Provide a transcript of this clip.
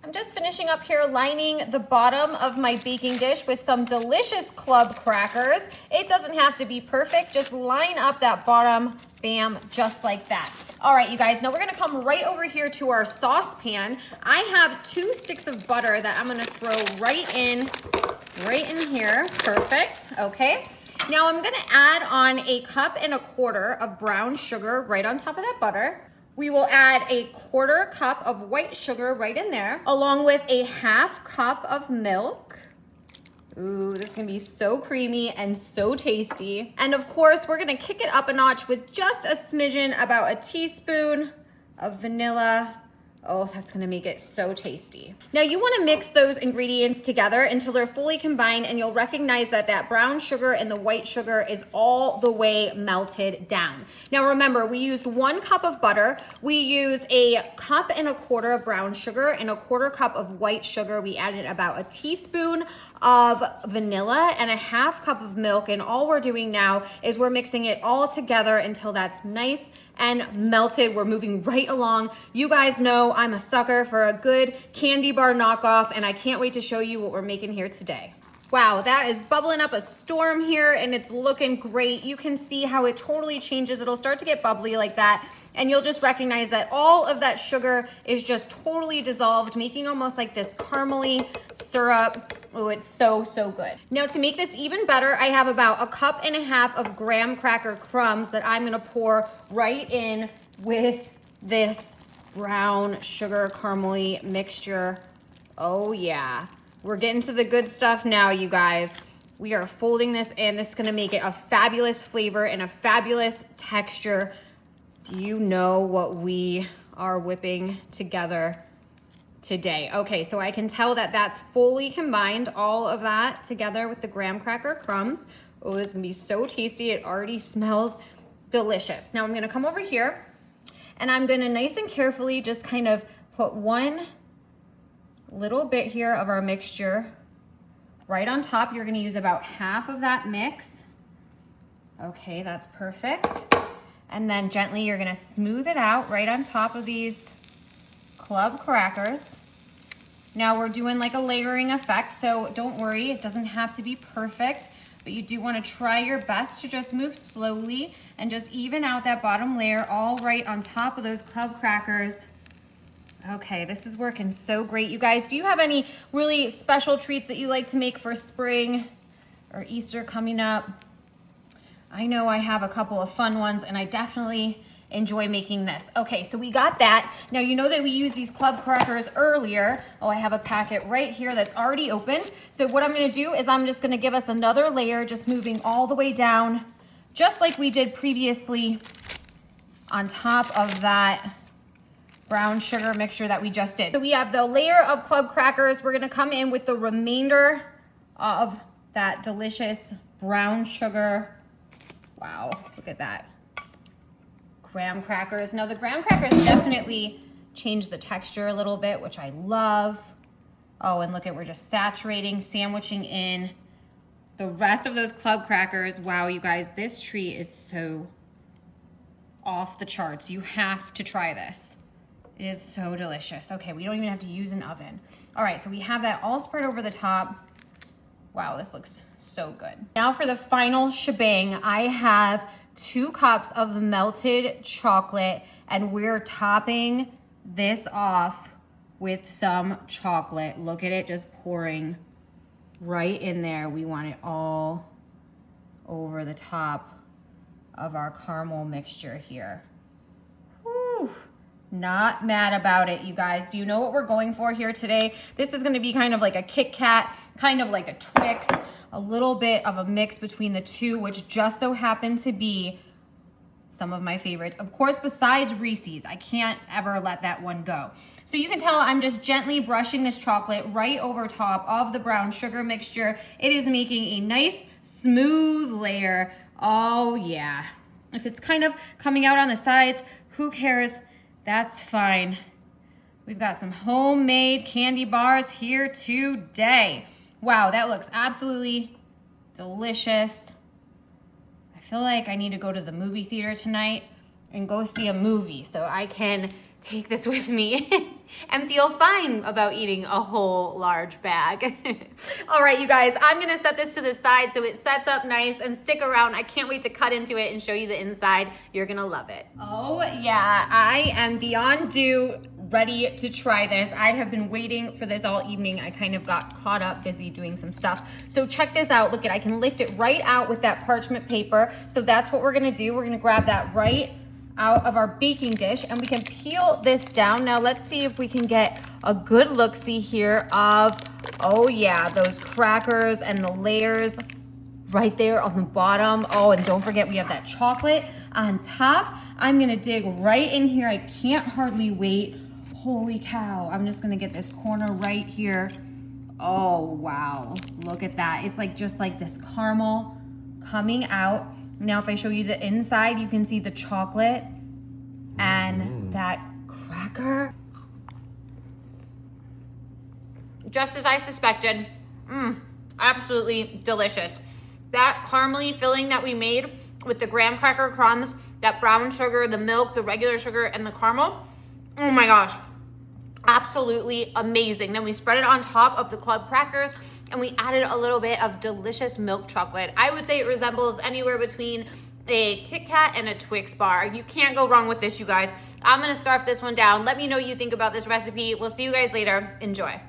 I'm just finishing up here lining the bottom of my baking dish with some delicious club crackers. It doesn't have to be perfect, just line up that bottom, bam, just like that. All right, you guys, now we're gonna come right over here to our saucepan. I have 2 sticks of butter that I'm gonna throw right in here, perfect, okay. Now I'm gonna add on 1.25 cups of brown sugar right on top of that butter. We will add 1/4 cup of white sugar right in there, along with 1/2 cup of milk. Ooh, this is gonna be so creamy and so tasty. And of course, we're gonna kick it up a notch with just a smidgen, about a teaspoon of vanilla. Oh, that's gonna make it so tasty. Now you wanna mix those ingredients together until they're fully combined, and you'll recognize that that brown sugar and the white sugar is all the way melted down. Now remember, we used 1 cup of butter, we used 1.25 cups of brown sugar and 1/4 cup of white sugar. We added about a teaspoon of vanilla and 1/2 cup of milk, and all we're doing now is we're mixing it all together until that's nice and melted. We're moving right along. You guys know I'm a sucker for a good candy bar knockoff, and I can't wait to show you what we're making here today. Wow, that is bubbling up a storm here, and it's looking great. You can see how it totally changes. It'll start to get bubbly like that, and you'll just recognize that all of that sugar is just totally dissolved, making almost like this caramely syrup. Oh, it's so, so good. Now to make this even better, I have about 1.5 cups of graham cracker crumbs that I'm gonna pour right in with this brown sugar caramely mixture. Oh yeah. We're getting to the good stuff now, you guys. We are folding this in. This is gonna make it a fabulous flavor and a fabulous texture. Do you know what we are whipping together today? Okay, so I can tell that that's fully combined, all of that together with the graham cracker crumbs. Oh, this is gonna be so tasty. It already smells delicious. Now I'm gonna come over here and I'm gonna nice and carefully just kind of put one little bit here of our mixture right on top. You're gonna use about half of that mix. Okay, that's perfect. And then gently you're gonna smooth it out right on top of these club crackers. Now we're doing like a layering effect, so don't worry, it doesn't have to be perfect, but you do wanna try your best to just move slowly and just even out that bottom layer all right on top of those club crackers. Okay, this is working so great. You guys, do you have any really special treats that you like to make for spring or Easter coming up? I know I have a couple of fun ones, and I definitely enjoy making this. Okay, so we got that. Now you know that we used these club crackers earlier. Oh, I have a packet right here that's already opened. So what I'm gonna do is I'm just gonna give us another layer, just moving all the way down, just like we did previously on top of that brown sugar mixture that we just did. So we have the layer of club crackers. We're gonna come in with the remainder of that delicious brown sugar. Wow, look at that. Graham crackers. Now the graham crackers definitely change the texture a little bit, which I love. Oh, and look at, we're just saturating, sandwiching in the rest of those club crackers. Wow, you guys, this treat is so off the charts. You have to try this. It is so delicious. Okay, we don't even have to use an oven. All right, so we have that all spread over the top. Wow, this looks so good. Now for the final shebang, I have 2 cups of melted chocolate, and we're topping this off with some chocolate. Look at it just pouring right in there. We want it all over the top of our caramel mixture here. Whew. Not mad about it, you guys. Do you know what we're going for here today? This is gonna be kind of like a Kit Kat, kind of like a Twix, a little bit of a mix between the two, which just so happen to be some of my favorites. Of course, besides Reese's, I can't ever let that one go. So you can tell I'm just gently brushing this chocolate right over top of the brown sugar mixture. It is making a nice smooth layer. Oh yeah. If it's kind of coming out on the sides, who cares? That's fine. We've got some homemade candy bars here today. Wow, that looks absolutely delicious. I feel like I need to go to the movie theater tonight and go see a movie so I can take this with me and feel fine about eating a whole large bag. All right, you guys, I'm gonna set this to the side so it sets up nice, and stick around. I can't wait to cut into it and show you the inside. You're gonna love it. Oh yeah, I am beyond due, ready to try this. I have been waiting for this all evening. I kind of got caught up busy doing some stuff. So check this out. Look, I can lift it right out with that parchment paper. So that's what we're gonna do. We're gonna grab that right out of our baking dish, and we can peel this down. Now let's see if we can get a good look-see here of, oh yeah, those crackers and the layers right there on the bottom. Oh, and don't forget we have that chocolate on top. I'm gonna dig right in here. I can't hardly wait. Holy cow, I'm just gonna get this corner right here. Oh wow, look at that. It's like just like this caramel coming out. Now if I show you the inside, you can see the chocolate and that cracker. Just as I suspected, absolutely delicious. That caramely filling that we made with the graham cracker crumbs, that brown sugar, the milk, the regular sugar, and the caramel, oh my gosh, absolutely amazing. Then we spread it on top of the club crackers, and we added a little bit of delicious milk chocolate. I would say it resembles anywhere between a Kit Kat and a Twix bar. You can't go wrong with this, you guys. I'm gonna scarf this one down. Let me know what you think about this recipe. We'll see you guys later. Enjoy.